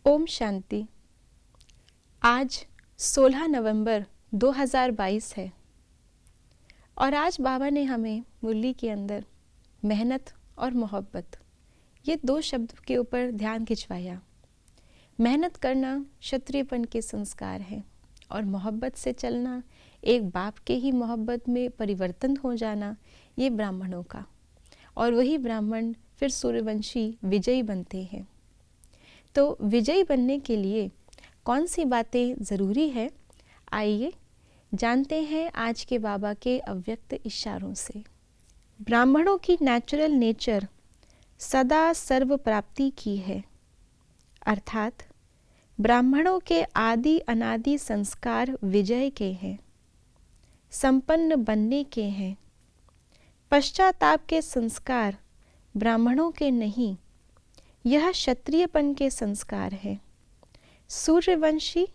ओम शांति। आज 16 नवंबर 2022 है और आज बाबा ने हमें मुरली के अंदर मेहनत और मोहब्बत ये दो शब्द के ऊपर ध्यान खिंचवाया। मेहनत करना क्षत्रियपन के संस्कार है और मोहब्बत से चलना, एक बाप के ही मोहब्बत में परिवर्तन हो जाना, ये ब्राह्मणों का, और वही ब्राह्मण फिर सूर्यवंशी विजयी बनते हैं। तो विजयी बनने के लिए कौन सी बातें ज़रूरी है, आइए जानते हैं आज के बाबा के अव्यक्त इशारों से। ब्राह्मणों की नेचुरल नेचर सदा सर्व प्राप्ति की है, अर्थात ब्राह्मणों के आदि अनादि संस्कार विजय के हैं, संपन्न बनने के हैं। पश्चाताप के संस्कार ब्राह्मणों के नहीं, यह क्षत्रियपन के संस्कार है। सूर्यवंशी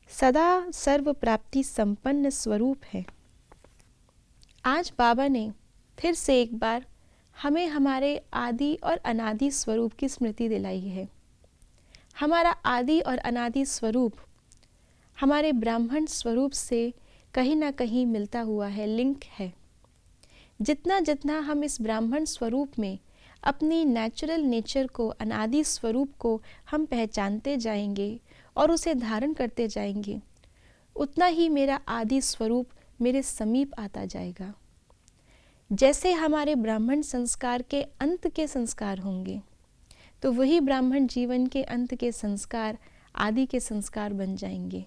सदा सर्व प्राप्ति संपन्न स्वरूप है। आज बाबा ने फिर से एक बार हमें हमारे आदि और अनादि स्वरूप की स्मृति दिलाई है। हमारा आदि और अनादि स्वरूप हमारे ब्राह्मण स्वरूप से कहीं ना कहीं मिलता हुआ है, लिंक है। जितना जितना हम इस ब्राह्मण स्वरूप में अपनी नेचुरल नेचर को, अनादि स्वरूप को हम पहचानते जाएंगे और उसे धारण करते जाएंगे, उतना ही मेरा आदि स्वरूप मेरे समीप आता जाएगा। जैसे हमारे ब्राह्मण संस्कार के अंत के संस्कार होंगे, तो वही ब्राह्मण जीवन के अंत के संस्कार आदि के संस्कार बन जाएंगे।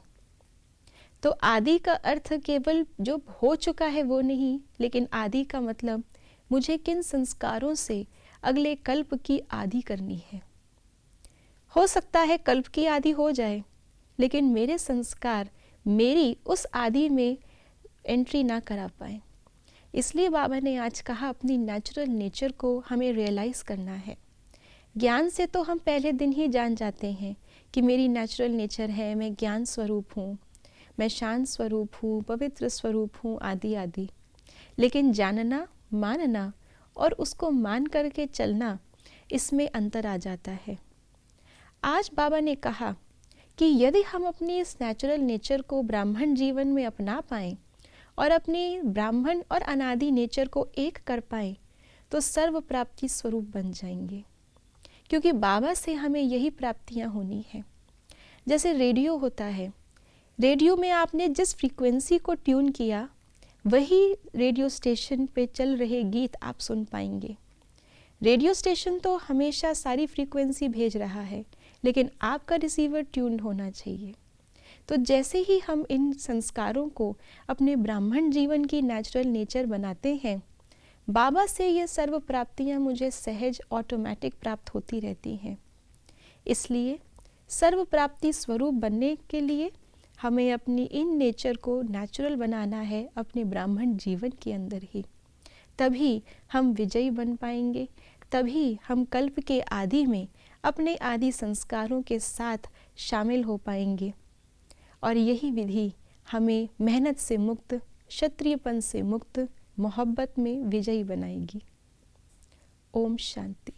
तो आदि का अर्थ केवल जो हो चुका है वो नहीं, लेकिन आदि का मतलब मुझे किन संस्कारों से अगले कल्प की आदि करनी है। हो सकता है कल्प की आदि हो जाए, लेकिन मेरे संस्कार मेरी उस आदि में एंट्री ना करा पाए। इसलिए बाबा ने आज कहा अपनी नेचुरल नेचर को हमें रियलाइज़ करना है। ज्ञान से तो हम पहले दिन ही जान जाते हैं कि मेरी नेचुरल नेचर है, मैं ज्ञान स्वरूप हूँ, मैं शांत स्वरूप हूँ, पवित्र स्वरूप हूँ, आदि आदि। लेकिन जानना, मानना और उसको मान करके चलना, इसमें अंतर आ जाता है। आज बाबा ने कहा कि यदि हम अपनी इस नेचुरल नेचर को ब्राह्मण जीवन में अपना पाएं और अपनी ब्राह्मण और अनादि नेचर को एक कर पाएं, तो सर्व प्राप्ति स्वरूप बन जाएंगे। क्योंकि बाबा से हमें यही प्राप्तियां होनी है। जैसे रेडियो होता है, रेडियो में आपने जिस फ्रीक्वेंसी को ट्यून किया, वही रेडियो स्टेशन पे चल रहे गीत आप सुन पाएंगे। रेडियो स्टेशन तो हमेशा सारी फ्रीक्वेंसी भेज रहा है, लेकिन आपका रिसीवर ट्यून्ड होना चाहिए। तो जैसे ही हम इन संस्कारों को अपने ब्राह्मण जीवन की नेचुरल नेचर बनाते हैं, बाबा से ये सर्व प्राप्तियाँ मुझे सहज ऑटोमेटिक प्राप्त होती रहती हैं। इसलिए सर्व प्राप्ति स्वरूप बनने के लिए हमें अपनी इन नेचर को नेचुरल बनाना है अपने ब्राह्मण जीवन के अंदर ही। तभी हम विजयी बन पाएंगे, तभी हम कल्प के आदि में अपने आदि संस्कारों के साथ शामिल हो पाएंगे। और यही विधि हमें मेहनत से मुक्त, क्षत्रियपन से मुक्त, मोहब्बत में विजयी बनाएगी। ओम शांति।